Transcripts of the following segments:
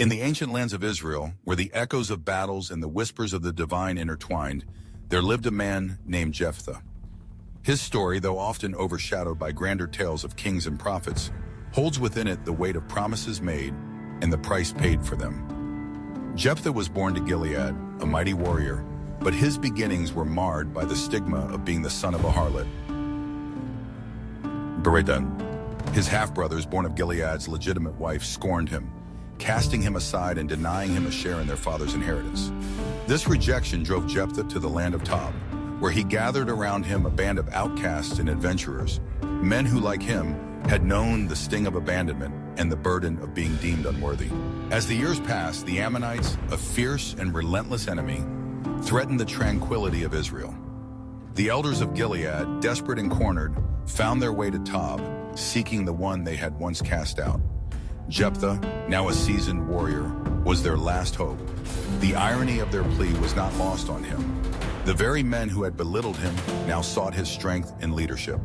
In the ancient lands of Israel, where the echoes of battles and the whispers of the divine intertwined, there lived a man named Jephthah. His story, though often overshadowed by grander tales of kings and prophets, holds within it the weight of promises made and the price paid for them. Jephthah was born to Gilead, a mighty warrior, but his beginnings were marred by the stigma of being the son of a harlot. Beredan, his half-brothers, born of Gilead's legitimate wife, scorned him, casting him aside and denying him a share in their father's inheritance. This rejection drove Jephthah to the land of Tob, where he gathered around him a band of outcasts and adventurers, men who, like him, had known the sting of abandonment and the burden of being deemed unworthy. As the years passed, the Ammonites, a fierce and relentless enemy, threatened the tranquility of Israel. The elders of Gilead, desperate and cornered, found their way to Tob, seeking the one they had once cast out. Jephthah, now a seasoned warrior, was their last hope. The irony of their plea was not lost on him. The very men who had belittled him now sought his strength and leadership.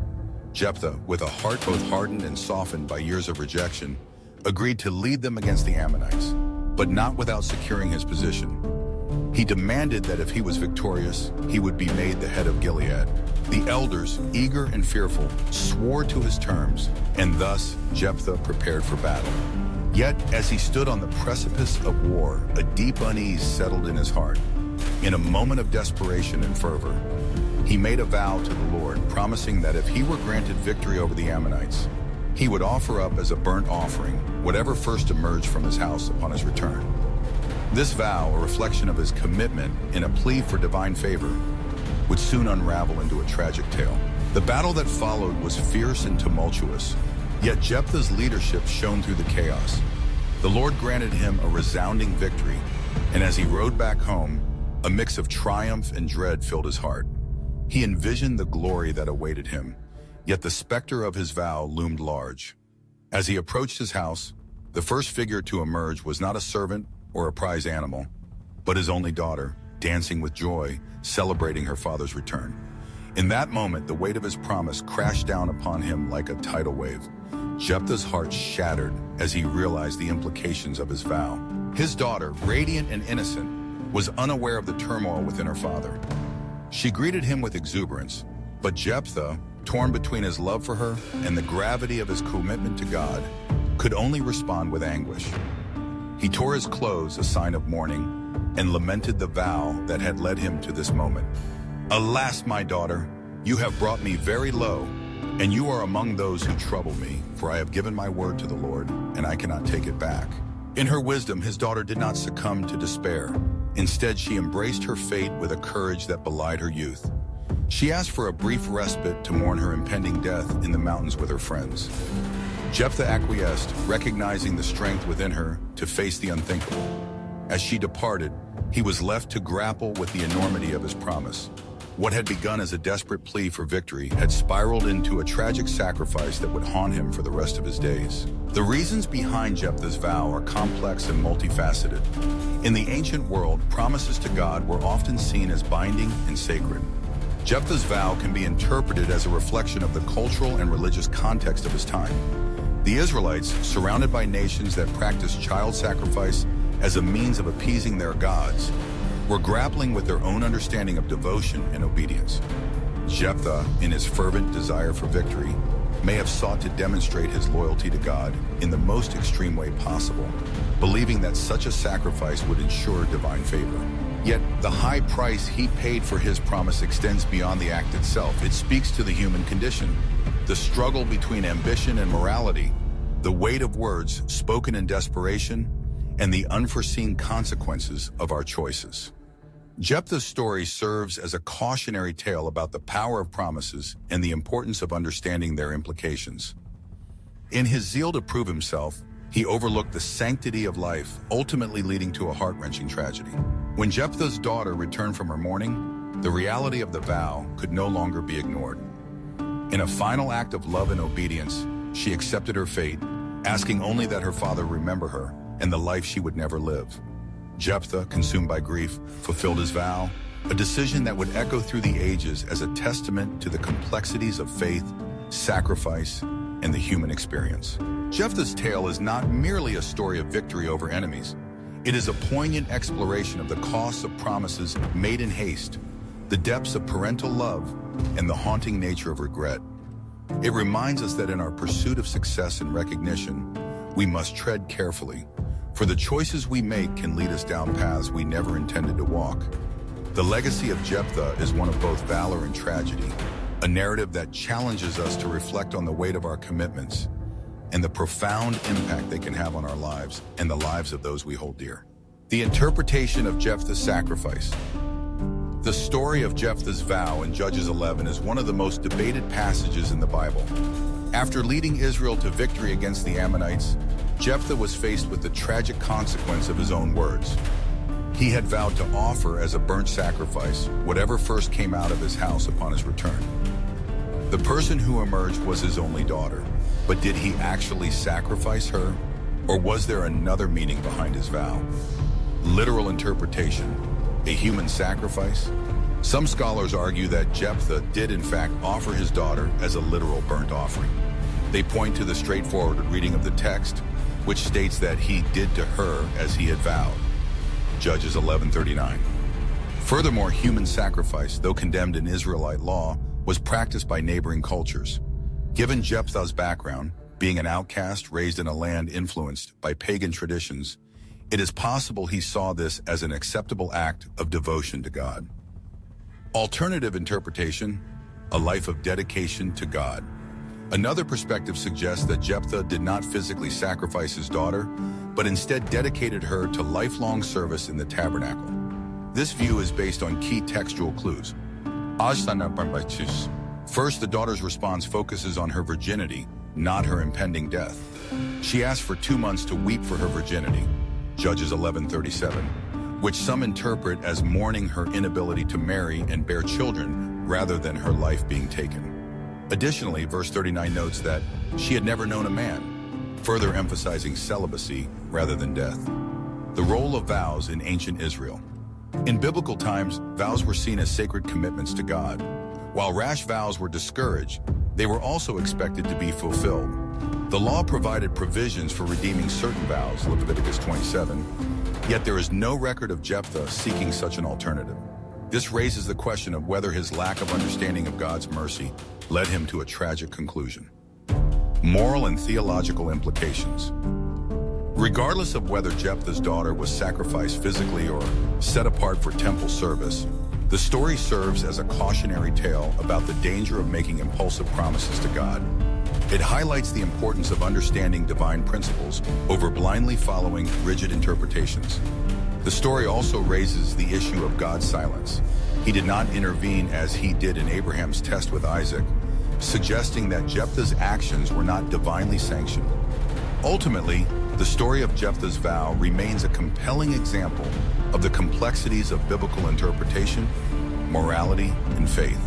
Jephthah, with a heart both hardened and softened by years of rejection, agreed to lead them against the Ammonites, but not without securing his position. He demanded that if he was victorious, he would be made the head of Gilead. The elders, eager and fearful, swore to his terms, and thus Jephthah prepared for battle. Yet, as he stood on the precipice of war, a deep unease settled in his heart. In a moment of desperation and fervor, he made a vow to the Lord, promising that if he were granted victory over the Ammonites, he would offer up as a burnt offering whatever first emerged from his house upon his return. This vow, a reflection of his commitment in a plea for divine favor, would soon unravel into a tragic tale. The battle that followed was fierce and tumultuous, yet Jephthah's leadership shone through the chaos. The Lord granted him a resounding victory, and as he rode back home, a mix of triumph and dread filled his heart. He envisioned the glory that awaited him, yet the specter of his vow loomed large. As he approached his house, the first figure to emerge was not a servant or a prize animal, but his only daughter, dancing with joy, celebrating her father's return. In that moment, the weight of his promise crashed down upon him like a tidal wave. Jephthah's heart shattered as he realized the implications of his vow. His daughter, radiant and innocent, was unaware of the turmoil within her father. She greeted him with exuberance, but Jephthah, torn between his love for her and the gravity of his commitment to God, could only respond with anguish. He tore his clothes, a sign of mourning, and lamented the vow that had led him to this moment. "Alas, my daughter, you have brought me very low, and you are among those who trouble me, for I have given my word to the Lord, and I cannot take it back." In her wisdom, his daughter did not succumb to despair. Instead, she embraced her fate with a courage that belied her youth. She asked for a brief respite to mourn her impending death in the mountains with her friends. Jephthah acquiesced, recognizing the strength within her to face the unthinkable. As she departed, he was left to grapple with the enormity of his promise. What had begun as a desperate plea for victory had spiraled into a tragic sacrifice that would haunt him for the rest of his days. The reasons behind Jephthah's vow are complex and multifaceted. In the ancient world, promises to God were often seen as binding and sacred. Jephthah's vow can be interpreted as a reflection of the cultural and religious context of his time. The Israelites, surrounded by nations that practiced child sacrifice as a means of appeasing their gods, were grappling with their own understanding of devotion and obedience. Jephthah, in his fervent desire for victory, may have sought to demonstrate his loyalty to God in the most extreme way possible, believing that such a sacrifice would ensure divine favor. Yet, the high price he paid for his promise extends beyond the act itself. It speaks to the human condition, the struggle between ambition and morality, the weight of words spoken in desperation, and the unforeseen consequences of our choices. Jephthah's story serves as a cautionary tale about the power of promises and the importance of understanding their implications. In his zeal to prove himself, he overlooked the sanctity of life, ultimately leading to a heart-wrenching tragedy. When Jephthah's daughter returned from her mourning, the reality of the vow could no longer be ignored. In a final act of love and obedience, she accepted her fate, asking only that her father remember her and the life she would never live. Jephthah, consumed by grief, fulfilled his vow, a decision that would echo through the ages as a testament to the complexities of faith, sacrifice, and the human experience. Jephthah's tale is not merely a story of victory over enemies. It is a poignant exploration of the costs of promises made in haste, the depths of parental love, and the haunting nature of regret. It reminds us that in our pursuit of success and recognition, we must tread carefully, for the choices we make can lead us down paths we never intended to walk. The legacy of Jephthah is one of both valor and tragedy, a narrative that challenges us to reflect on the weight of our commitments and the profound impact they can have on our lives and the lives of those we hold dear. The interpretation of Jephthah's sacrifice. The story of Jephthah's vow in Judges 11 is one of the most debated passages in the Bible. After leading Israel to victory against the Ammonites, Jephthah was faced with the tragic consequence of his own words. He had vowed to offer as a burnt sacrifice whatever first came out of his house upon his return. The person who emerged was his only daughter, but did he actually sacrifice her, or was there another meaning behind his vow? Literal interpretation, a human sacrifice? Some scholars argue that Jephthah did in fact offer his daughter as a literal burnt offering. They point to the straightforward reading of the text, which states that he did to her as he had vowed. Judges 11:39. Furthermore, human sacrifice, though condemned in Israelite law, was practiced by neighboring cultures. Given Jephthah's background, being an outcast raised in a land influenced by pagan traditions, it is possible he saw this as an acceptable act of devotion to God. Alternative interpretation, a life of dedication to God. Another perspective suggests that Jephthah did not physically sacrifice his daughter, but instead dedicated her to lifelong service in the tabernacle. This view is based on key textual clues. First, the daughter's response focuses on her virginity, not her impending death. She asked for 2 months to weep for her virginity, Judges 11:37, which some interpret as mourning her inability to marry and bear children rather than her life being taken. Additionally, verse 39 notes that she had never known a man, further emphasizing celibacy rather than death. The role of vows in ancient Israel. In biblical times, vows were seen as sacred commitments to God. While rash vows were discouraged, they were also expected to be fulfilled. The law provided provisions for redeeming certain vows, Leviticus 27, yet there is no record of Jephthah seeking such an alternative. This raises the question of whether his lack of understanding of God's mercy led him to a tragic conclusion. Moral and theological implications. Regardless of whether Jephthah's daughter was sacrificed physically or set apart for temple service, the story serves as a cautionary tale about the danger of making impulsive promises to God. It highlights the importance of understanding divine principles over blindly following rigid interpretations. The story also raises the issue of God's silence. He did not intervene as he did in Abraham's test with Isaac, suggesting that Jephthah's actions were not divinely sanctioned. Ultimately, the story of Jephthah's vow remains a compelling example of the complexities of biblical interpretation, morality, and faith.